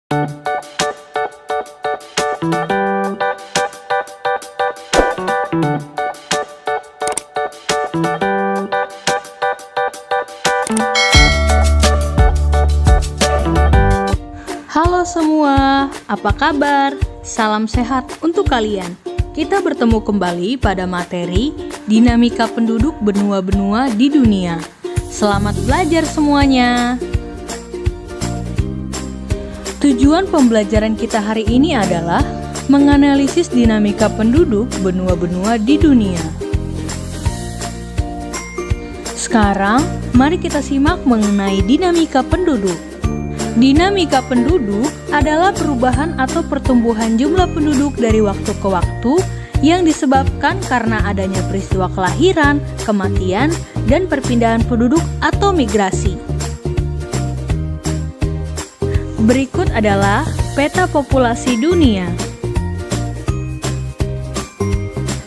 Halo semua, apa kabar? Salam sehat untuk kalian. Kita bertemu kembali pada materi dinamika penduduk benua-benua di dunia. Selamat belajar semuanya. Tujuan pembelajaran kita hari ini adalah menganalisis dinamika penduduk benua-benua di dunia. Sekarang, mari kita simak mengenai dinamika penduduk. Dinamika penduduk adalah perubahan atau pertumbuhan jumlah penduduk dari waktu ke waktu yang disebabkan karena adanya peristiwa kelahiran, kematian, dan perpindahan penduduk atau migrasi. Berikut adalah peta populasi dunia.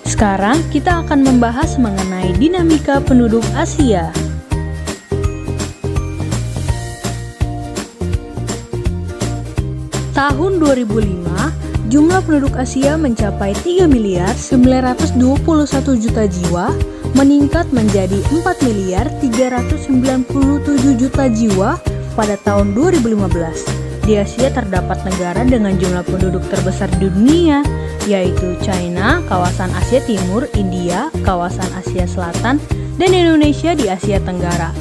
Sekarang kita akan membahas mengenai dinamika penduduk Asia. Tahun 2005, jumlah penduduk Asia mencapai 3.921 juta jiwa, meningkat menjadi 4.397 juta jiwa pada tahun 2015. Di Asia terdapat negara dengan jumlah penduduk terbesar di dunia, yaitu China, kawasan Asia Timur, India, kawasan Asia Selatan, dan Indonesia di Asia Tenggara.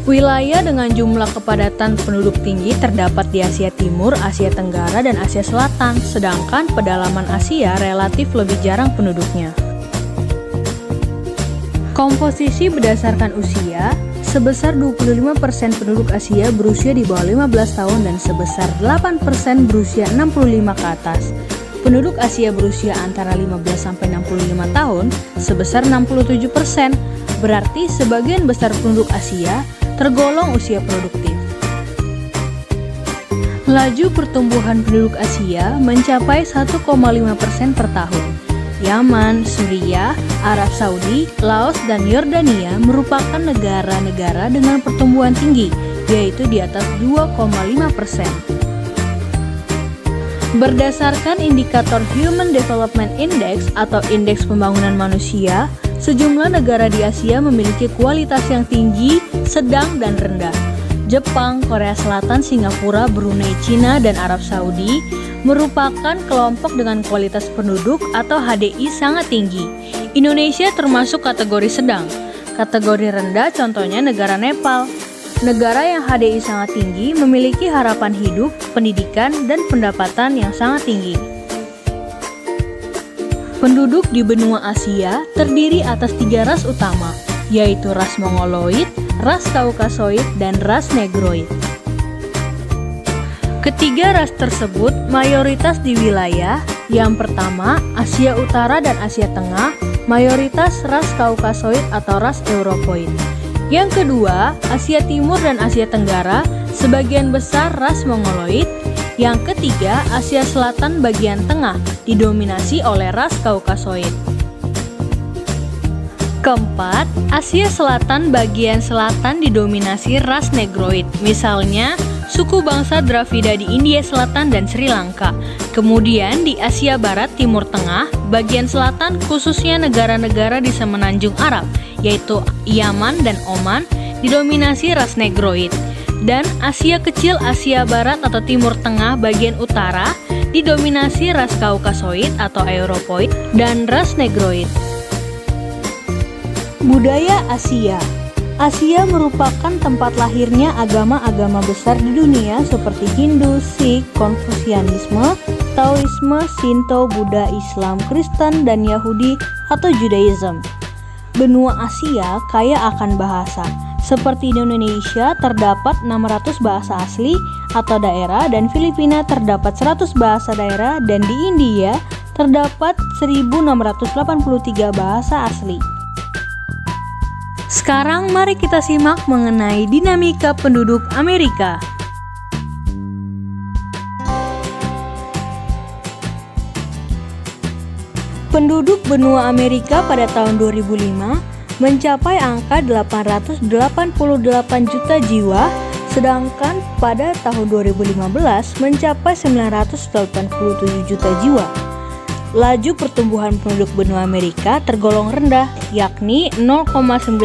Wilayah dengan jumlah kepadatan penduduk tinggi terdapat di Asia Timur, Asia Tenggara, dan Asia Selatan, sedangkan pedalaman Asia relatif lebih jarang penduduknya. Komposisi berdasarkan usia, sebesar 25% penduduk Asia berusia di bawah 15 tahun dan sebesar 8% berusia 65 ke atas. Penduduk Asia berusia antara 15-65 tahun sebesar 67%, berarti sebagian besar penduduk Asia tergolong usia produktif. Laju pertumbuhan penduduk Asia mencapai 1,5% per tahun. Yaman, Suriah, Arab Saudi, Laos, dan Yordania merupakan negara-negara dengan pertumbuhan tinggi, yaitu di atas 2,5%. Berdasarkan indikator Human Development Index atau Indeks Pembangunan Manusia, sejumlah negara di Asia memiliki kualitas yang tinggi, sedang, dan rendah. Jepang, Korea Selatan, Singapura, Brunei, Cina, dan Arab Saudi merupakan kelompok dengan kualitas penduduk atau HDI sangat tinggi. Indonesia termasuk kategori sedang. Kategori rendah contohnya negara Nepal. Negara yang HDI sangat tinggi memiliki harapan hidup, pendidikan, dan pendapatan yang sangat tinggi. Penduduk di benua Asia terdiri atas 3 ras utama, yaitu ras Mongoloid, ras Kaukasoid, dan ras Negroid. Ketiga ras tersebut mayoritas di wilayah yang pertama Asia Utara dan Asia Tengah, mayoritas ras Kaukasoid atau ras Europoid. Yang kedua Asia Timur dan Asia Tenggara, sebagian besar ras Mongoloid. Yang ketiga Asia Selatan bagian tengah, didominasi oleh ras Kaukasoid. Keempat, Asia Selatan bagian selatan didominasi ras Negroid, misalnya suku bangsa Dravida di India Selatan dan Sri Lanka. Kemudian di Asia Barat Timur Tengah, bagian selatan khususnya negara-negara di Semenanjung Arab, yaitu Yaman dan Oman, didominasi ras Negroid. Dan Asia Kecil Asia Barat atau Timur Tengah bagian utara, didominasi ras Kaukasoid atau Europoid dan ras Negroid. Budaya Asia. Asia merupakan tempat lahirnya agama-agama besar di dunia seperti Hindu, Sikh, Konfusianisme, Taoisme, Shinto, Buddha, Islam, Kristen, dan Yahudi atau Judaism. Benua Asia kaya akan bahasa. Seperti di Indonesia terdapat 600 bahasa asli atau daerah dan Filipina terdapat 100 bahasa daerah dan di India terdapat 1683 bahasa asli. Sekarang mari kita simak mengenai dinamika penduduk Amerika. Penduduk benua Amerika pada tahun 2005 mencapai angka 888 juta jiwa, sedangkan pada tahun 2015 mencapai 987 juta jiwa. Laju pertumbuhan penduduk benua Amerika tergolong rendah, yakni 0,9%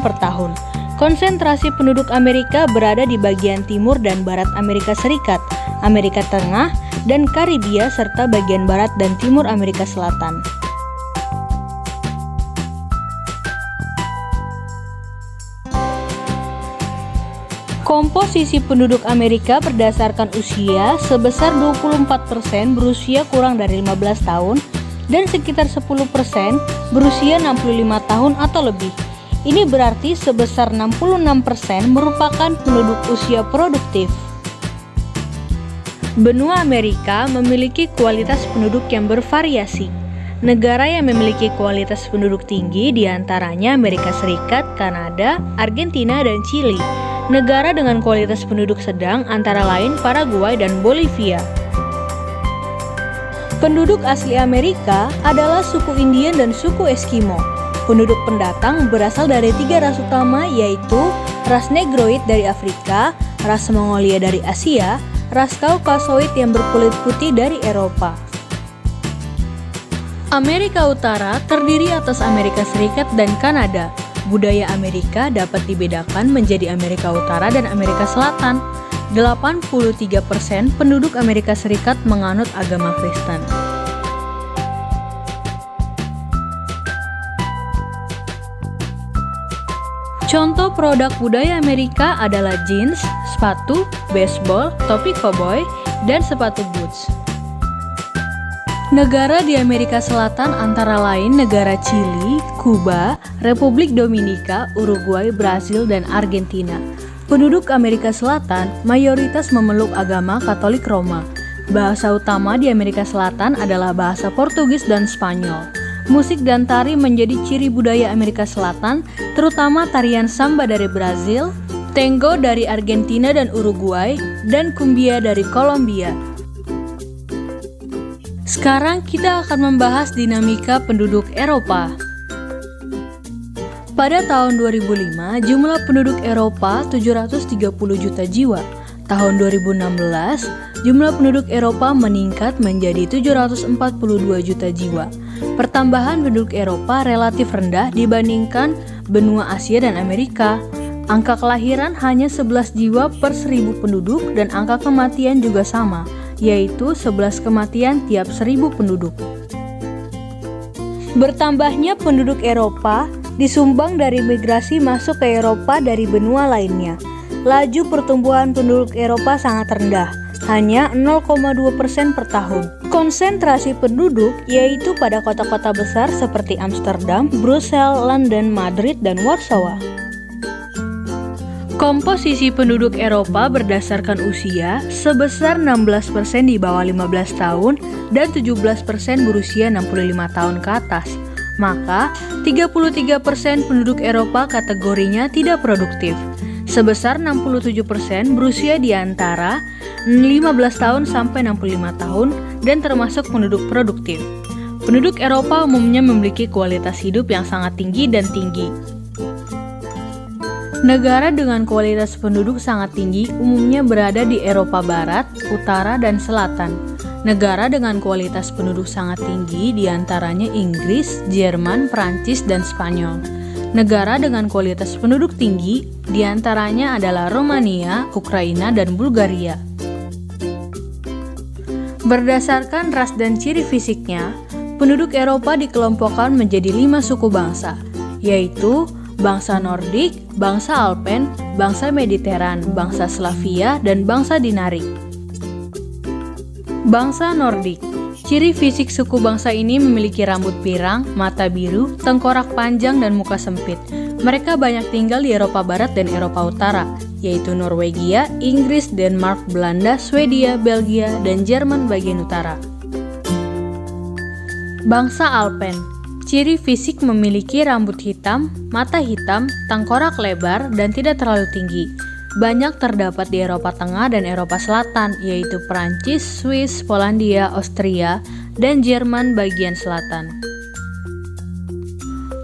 per tahun. Konsentrasi penduduk Amerika berada di bagian timur dan barat Amerika Serikat, Amerika Tengah, dan Karibia, serta bagian barat dan timur Amerika Selatan. Komposisi penduduk Amerika berdasarkan usia sebesar 24% berusia kurang dari 15 tahun dan sekitar 10% berusia 65 tahun atau lebih. Ini berarti sebesar 66% merupakan penduduk usia produktif. Benua Amerika memiliki kualitas penduduk yang bervariasi. Negara yang memiliki kualitas penduduk tinggi diantaranya Amerika Serikat, Kanada, Argentina, dan Chili. Negara dengan kualitas penduduk sedang antara lain Paraguay dan Bolivia. Penduduk asli Amerika adalah suku Indian dan suku Eskimo. Penduduk pendatang berasal dari 3 ras utama, yaitu ras Negroid dari Afrika, ras Mongolia dari Asia, ras Kaukasoid yang berkulit putih dari Eropa. Amerika Utara terdiri atas Amerika Serikat dan Kanada. Budaya Amerika dapat dibedakan menjadi Amerika Utara dan Amerika Selatan. 83% penduduk Amerika Serikat menganut agama Kristen. Contoh produk budaya Amerika adalah jeans, sepatu, baseball, topi koboi, dan sepatu boots. Negara di Amerika Selatan antara lain negara Chili, Kuba, Republik Dominika, Uruguay, Brasil, dan Argentina. Penduduk Amerika Selatan mayoritas memeluk agama Katolik Roma. Bahasa utama di Amerika Selatan adalah bahasa Portugis dan Spanyol. Musik dan tari menjadi ciri budaya Amerika Selatan, terutama tarian samba dari Brazil, tango dari Argentina dan Uruguay, dan cumbia dari Kolombia. Sekarang kita akan membahas dinamika penduduk Eropa. Pada tahun 2005, jumlah penduduk Eropa 730 juta jiwa. Tahun 2016, jumlah penduduk Eropa meningkat menjadi 742 juta jiwa. Pertambahan penduduk Eropa relatif rendah dibandingkan benua Asia dan Amerika. Angka kelahiran hanya 11 jiwa per 1000 penduduk dan angka kematian juga sama, yaitu 11 kematian tiap 1000 penduduk. Bertambahnya penduduk Eropa disumbang dari migrasi masuk ke Eropa dari benua lainnya. Laju pertumbuhan penduduk Eropa sangat rendah, hanya 0,2% per tahun. Konsentrasi penduduk yaitu pada kota-kota besar seperti Amsterdam, Brussels, London, Madrid, dan Warsawa. Komposisi penduduk Eropa berdasarkan usia sebesar 16% di bawah 15 tahun dan 17% berusia 65 tahun ke atas. Maka, 33% penduduk Eropa kategorinya tidak produktif. Sebesar 67% berusia di antara 15 tahun sampai 65 tahun dan termasuk penduduk produktif. Penduduk Eropa umumnya memiliki kualitas hidup yang sangat tinggi dan tinggi. Negara dengan kualitas penduduk sangat tinggi umumnya berada di Eropa Barat, Utara, dan Selatan. Negara dengan kualitas penduduk sangat tinggi diantaranya Inggris, Jerman, Prancis, dan Spanyol. Negara dengan kualitas penduduk tinggi diantaranya adalah Romania, Ukraina, dan Bulgaria. Berdasarkan ras dan ciri fisiknya, penduduk Eropa dikelompokkan menjadi 5 suku bangsa, yaitu bangsa Nordik, bangsa Alpen, bangsa Mediteran, bangsa Slavia, dan bangsa Dinarik. Bangsa Nordik. Ciri fisik suku bangsa ini memiliki rambut pirang, mata biru, tengkorak panjang, dan muka sempit. Mereka banyak tinggal di Eropa Barat dan Eropa Utara, yaitu Norwegia, Inggris, Denmark, Belanda, Swedia, Belgia, dan Jerman bagian utara. Bangsa Alpen. Ciri fisik memiliki rambut hitam, mata hitam, tengkorak lebar, dan tidak terlalu tinggi. Banyak terdapat di Eropa Tengah dan Eropa Selatan, yaitu Perancis, Swiss, Polandia, Austria, dan Jerman bagian selatan.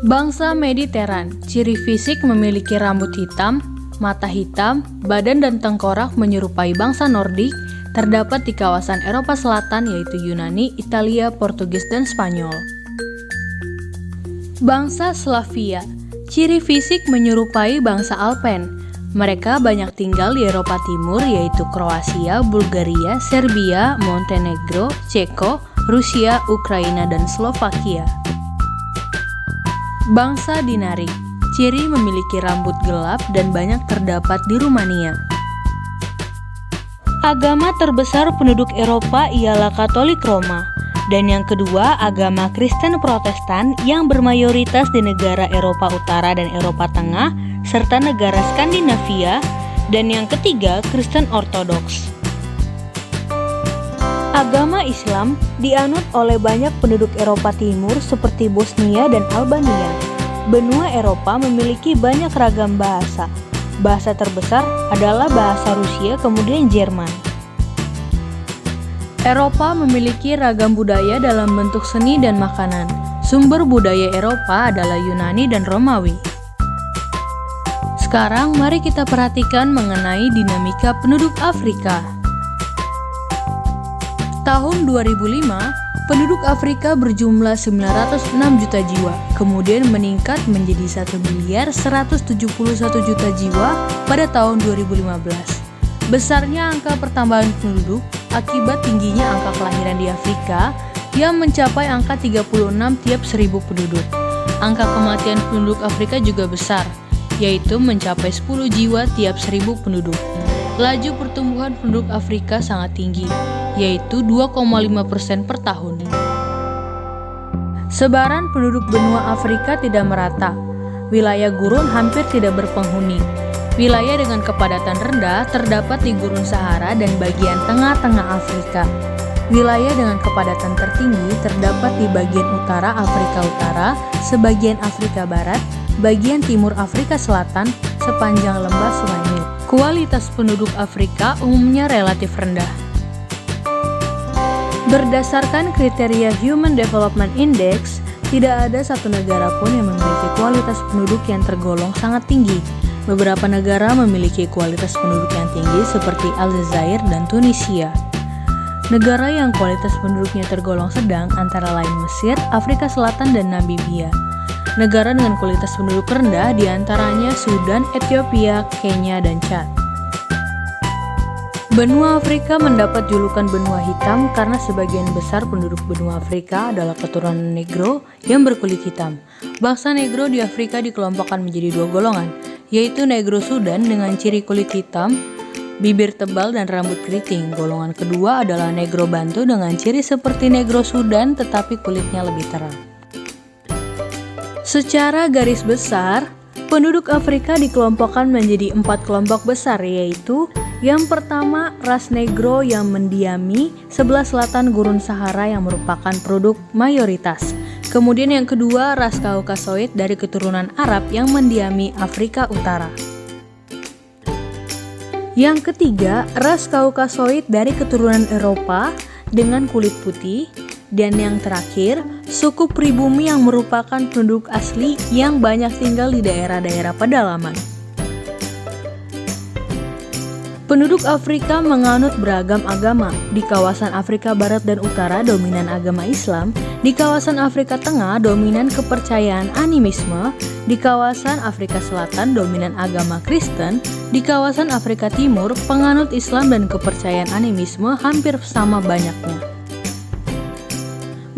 Bangsa Mediteran. Ciri fisik memiliki rambut hitam, mata hitam, badan dan tengkorak menyerupai bangsa Nordik, terdapat di kawasan Eropa Selatan yaitu Yunani, Italia, Portugis, dan Spanyol. Bangsa Slavia, ciri fisik menyerupai bangsa Alpen. Mereka banyak tinggal di Eropa Timur yaitu Kroasia, Bulgaria, Serbia, Montenegro, Ceko, Rusia, Ukraina, dan Slovakia. Bangsa Dinaric, ciri memiliki rambut gelap dan banyak terdapat di Rumania. Agama terbesar penduduk Eropa ialah Katolik Roma, dan yang kedua agama Kristen Protestan yang bermayoritas di negara Eropa Utara dan Eropa Tengah, serta negara Skandinavia, dan yang ketiga Kristen Ortodoks. Agama Islam dianut oleh banyak penduduk Eropa Timur seperti Bosnia dan Albania. Benua Eropa memiliki banyak ragam bahasa. Bahasa terbesar adalah bahasa Rusia, kemudian Jerman. Eropa memiliki ragam budaya dalam bentuk seni dan makanan. Sumber budaya Eropa adalah Yunani dan Romawi. Sekarang mari kita perhatikan mengenai dinamika penduduk Afrika. Tahun 2005, penduduk Afrika berjumlah 906 juta jiwa, kemudian meningkat menjadi 1.171 juta jiwa pada tahun 2015. Besarnya angka pertambahan penduduk akibat tingginya angka kelahiran di Afrika yang mencapai angka 36 tiap 1.000 penduduk. Angka kematian penduduk Afrika juga besar, yaitu mencapai 10 jiwa tiap 1.000 penduduk. Laju pertumbuhan penduduk Afrika sangat tinggi, yaitu 2,5% per tahun. Sebaran penduduk benua Afrika tidak merata. Wilayah gurun hampir tidak berpenghuni. Wilayah dengan kepadatan rendah terdapat di Gurun Sahara dan bagian tengah-tengah Afrika. Wilayah dengan kepadatan tertinggi terdapat di bagian utara Afrika Utara, sebagian Afrika Barat, bagian timur Afrika Selatan, sepanjang lembah Sungai Nil. Kualitas penduduk Afrika umumnya relatif rendah. Berdasarkan kriteria Human Development Index, tidak ada satu negara pun yang memiliki kualitas penduduk yang tergolong sangat tinggi. Beberapa negara memiliki kualitas penduduk yang tinggi seperti Aljazair dan Tunisia. Negara yang kualitas penduduknya tergolong sedang antara lain Mesir, Afrika Selatan, dan Namibia. Negara dengan kualitas penduduk rendah diantaranya Sudan, Ethiopia, Kenya, dan Chad. Benua Afrika mendapat julukan benua hitam karena sebagian besar penduduk benua Afrika adalah keturunan Negro yang berkulit hitam. Bangsa Negro di Afrika dikelompokkan menjadi dua golongan, yaitu Negro Sudan dengan ciri kulit hitam, bibir tebal, dan rambut keriting. Golongan kedua adalah Negro Bantu dengan ciri seperti Negro Sudan tetapi kulitnya lebih terang. Secara garis besar, penduduk Afrika dikelompokkan menjadi 4 kelompok besar, yaitu yang pertama, ras Negro yang mendiami sebelah selatan Gurun Sahara yang merupakan penduduk mayoritas. Kemudian yang kedua, ras Kaukasoid dari keturunan Arab yang mendiami Afrika Utara. Yang ketiga, ras Kaukasoid dari keturunan Eropa dengan kulit putih. Dan yang terakhir, suku pribumi yang merupakan penduduk asli yang banyak tinggal di daerah-daerah pedalaman. Penduduk Afrika menganut beragam agama. Di kawasan Afrika Barat dan Utara dominan agama Islam, di kawasan Afrika Tengah dominan kepercayaan animisme, di kawasan Afrika Selatan dominan agama Kristen, di kawasan Afrika Timur penganut Islam dan kepercayaan animisme hampir sama banyaknya.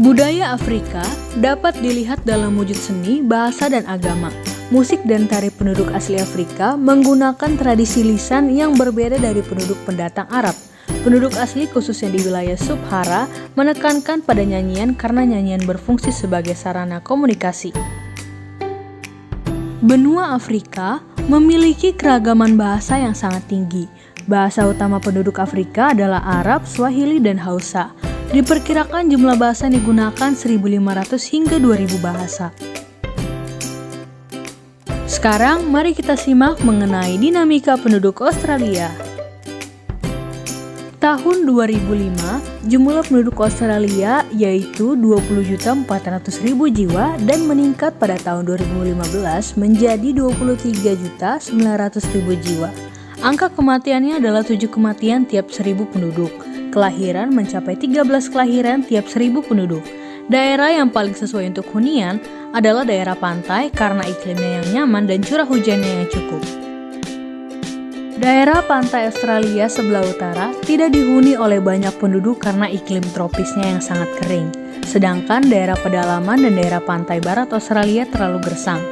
Budaya Afrika dapat dilihat dalam wujud seni, bahasa, dan agama. Musik dan tari penduduk asli Afrika menggunakan tradisi lisan yang berbeda dari penduduk pendatang Arab. Penduduk asli khususnya di wilayah Sub-Sahara menekankan pada nyanyian karena nyanyian berfungsi sebagai sarana komunikasi. Benua Afrika memiliki keragaman bahasa yang sangat tinggi. Bahasa utama penduduk Afrika adalah Arab, Swahili, dan Hausa. Diperkirakan jumlah bahasa yang digunakan 1.500 hingga 2.000 bahasa. Sekarang mari kita simak mengenai dinamika penduduk Australia. Tahun 2005, jumlah penduduk Australia yaitu 20.400.000 jiwa dan meningkat pada tahun 2015 menjadi 23.900.000 jiwa. Angka kematiannya adalah 7 kematian tiap 1.000 penduduk. Kelahiran mencapai 13 kelahiran tiap 1.000 penduduk. Daerah yang paling sesuai untuk hunian adalah daerah pantai karena iklimnya yang nyaman dan curah hujannya yang cukup. Daerah pantai Australia sebelah utara tidak dihuni oleh banyak penduduk karena iklim tropisnya yang sangat kering. Sedangkan daerah pedalaman dan daerah pantai barat Australia terlalu gersang.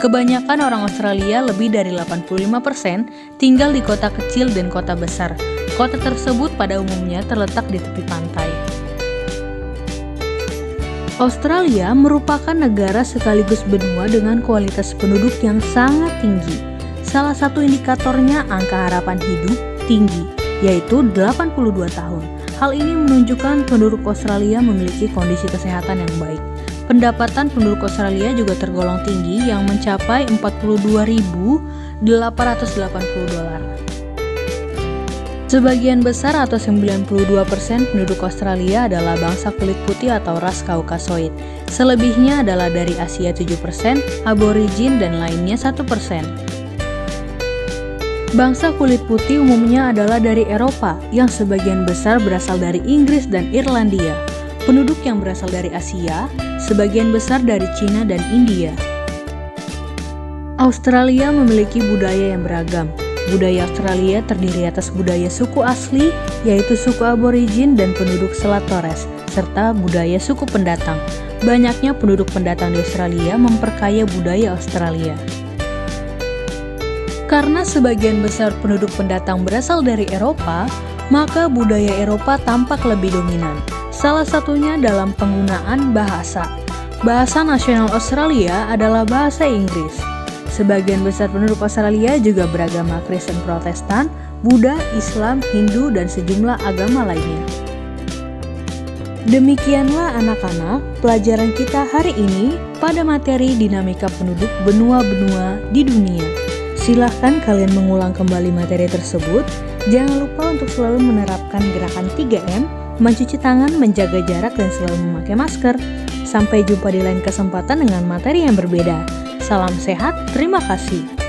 Kebanyakan orang Australia, lebih dari 85%, tinggal di kota kecil dan kota besar. Kota tersebut pada umumnya terletak di tepi pantai. Australia merupakan negara sekaligus benua dengan kualitas penduduk yang sangat tinggi. Salah satu indikatornya angka harapan hidup tinggi, yaitu 82 tahun. Hal ini menunjukkan penduduk Australia memiliki kondisi kesehatan yang baik. Pendapatan penduduk Australia juga tergolong tinggi yang mencapai $42.880. Sebagian besar atau 92% penduduk Australia adalah bangsa kulit putih atau ras Kaukasoid. Selebihnya adalah dari Asia 7%, aborigin dan lainnya 1%. Bangsa kulit putih umumnya adalah dari Eropa, yang sebagian besar berasal dari Inggris dan Irlandia. Penduduk yang berasal dari Asia, sebagian besar dari Cina dan India. Australia memiliki budaya yang beragam. Budaya Australia terdiri atas budaya suku asli, yaitu suku aborigin dan penduduk Selat Torres, serta budaya suku pendatang. Banyaknya penduduk pendatang di Australia memperkaya budaya Australia. Karena sebagian besar penduduk pendatang berasal dari Eropa, maka budaya Eropa tampak lebih dominan. Salah satunya dalam penggunaan bahasa. Bahasa nasional Australia adalah bahasa Inggris. Sebagian besar penduduk Australia juga beragama Kristen Protestan, Buddha, Islam, Hindu, dan sejumlah agama lainnya. Demikianlah anak-anak, pelajaran kita hari ini pada materi dinamika penduduk benua-benua di dunia. Silahkan kalian mengulang kembali materi tersebut. Jangan lupa untuk selalu menerapkan gerakan 3M, mencuci tangan, menjaga jarak, dan selalu memakai masker. Sampai jumpa di lain kesempatan dengan materi yang berbeda. Salam sehat, terima kasih.